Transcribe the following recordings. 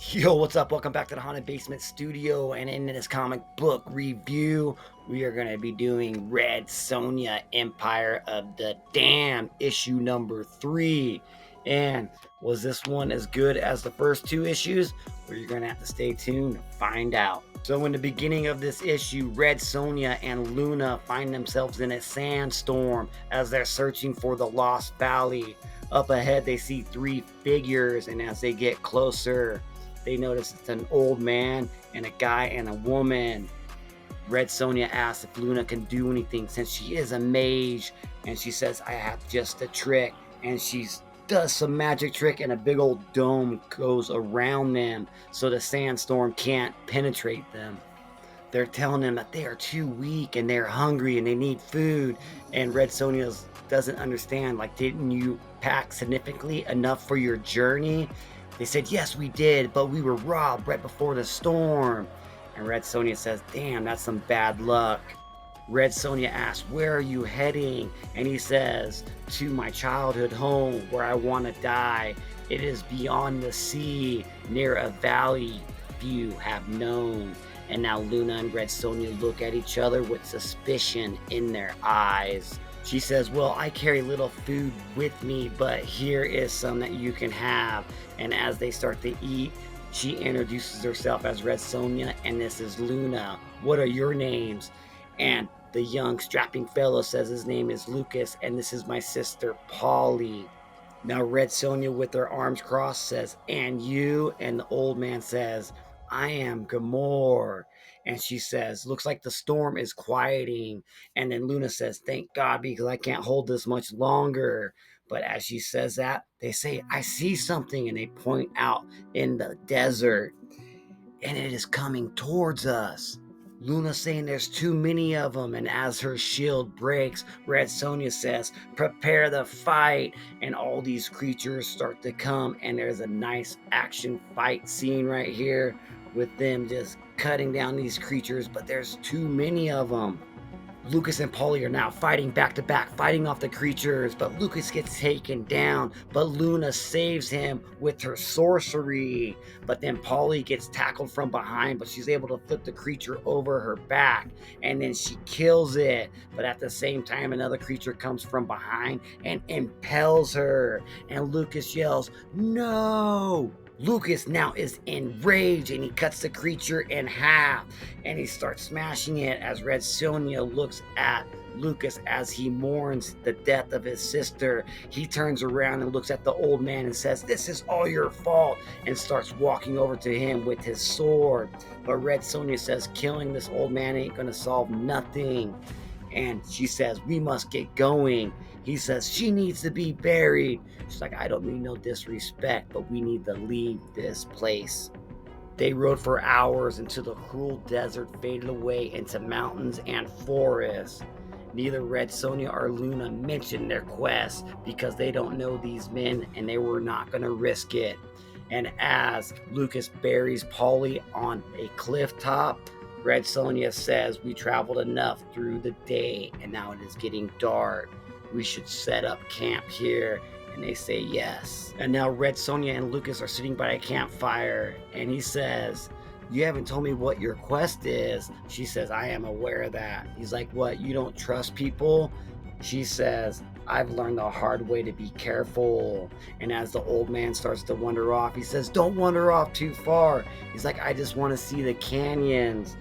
Yo, what's up? Welcome back to the Haunted Basement Studio. And in this comic book review, we are going to be doing Red Sonja Empire of the Dam, issue number 3. And was this one as good as the first two issues? Well, you're going to have to stay tuned to find out. So, in the beginning of this issue, Red Sonja and Luna find themselves in a sandstorm as they're searching for the Lost Valley. Up ahead, they see three figures, and as they get closer, they notice it's an old man and a guy and a woman. Red Sonja asks if Luna can do anything since she is a mage, and she says, I have just a trick. And she does some magic trick, and a big old dome goes around them so the sandstorm can't penetrate them. They're telling them that they are too weak and they're hungry and they need food. And Red Sonja doesn't understand, like, didn't you pack significantly enough for your journey? They said, yes, we did, but we were robbed right before the storm. And Red Sonja says, damn, that's some bad luck. Red Sonja asks, where are you heading? And he says, to my childhood home where I want to die. It is beyond the sea, near a valley few have known. And now Luna and Red Sonja look at each other with suspicion in their eyes. She says, well, I carry little food with me, but here is some that you can have. And as they start to eat, she introduces herself as Red Sonja, and this is Luna. What are your names? And the young strapping fellow says his name is Lucas, and this is my sister Polly. Now Red Sonja, with her arms crossed, says, and you? And the old man says, I am Gamor. And she says, looks like the storm is quieting. And then Luna says, thank God, because I can't hold this much longer. But as she says that, they say, I see something. And they point out in the desert, and it is coming towards us. Luna saying there's too many of them, and as her shield breaks, Red Sonja says, prepare the fight, and all these creatures start to come, and there's a nice action fight scene right here with them just cutting down these creatures, but there's too many of them. Lucas and Polly are now fighting back to back, fighting off the creatures, but Lucas gets taken down, but Luna saves him with her sorcery. But then Polly gets tackled from behind, but she's able to flip the creature over her back, and then she kills it. But at the same time, another creature comes from behind and impels her, and Lucas yells, no! Lucas now is enraged, and he cuts the creature in half, and he starts smashing it as Red Sonja looks at Lucas as he mourns the death of his sister. He turns around and looks at the old man and says, this is all your fault, and starts walking over to him with his sword. But Red Sonja says killing this old man ain't gonna solve nothing. And she says, we must get going. He says, she needs to be buried. She's like, I don't mean no disrespect, but we need to leave this place. They rode for hours until the cruel desert faded away into mountains and forests. Neither Red Sonja or Luna mention their quest because they don't know these men and they were not going to risk it. And as Lucas buries Polly on a cliff top, Red Sonja says, we traveled enough through the day and now it is getting dark. We should set up camp here. And they say yes. And now Red Sonja and Lucas are sitting by a campfire, and he says, you haven't told me what your quest is. She says, I am aware of that. He's like, what, you don't trust people? She says, I've learned the hard way to be careful. And as the old man starts to wander off, he says, don't wander off too far. He's like, I just want to see the canyons.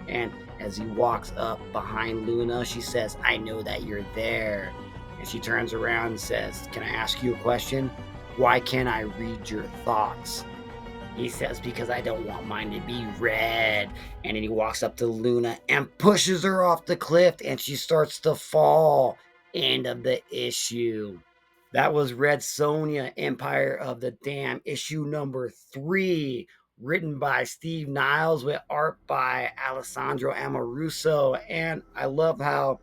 And as he walks up behind Luna, she says, I know that you're there. And she turns around and says, can I ask you a question? Why can't I read your thoughts? He says, because I don't want mine to be read. And then he walks up to Luna and pushes her off the cliff, and she starts to fall. End of the issue. That was Red Sonja, Empire of the Dam, issue number 3, written by Steve Niles with art by Alessanbro Amurso. And I love how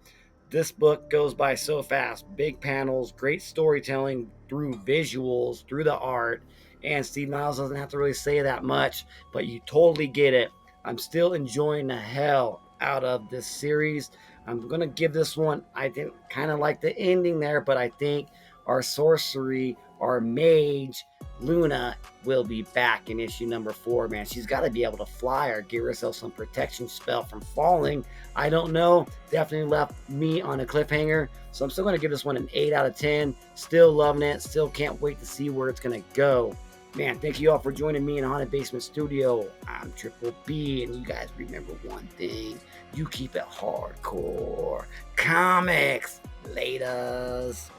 this book goes by so fast. Big panels, great storytelling through visuals, through the art. And Steve Niles doesn't have to really say that much, but you totally get it. I'm still enjoying the hell out of this series. I'm going to give this one, I didn't kind of like the ending there, but I think our sorcery, our mage, Luna, will be back in issue number 4, man. She's got to be able to fly or give herself some protection spell from falling. I don't know. Definitely left me on a cliffhanger. So I'm still going to give this one an 8 out of 10. Still loving it. Still can't wait to see where it's going to go. Man, thank you all for joining me in Haunted Basement Studio. I'm Triple B, and you guys remember one thing. You keep it hardcore. Comics. Laters.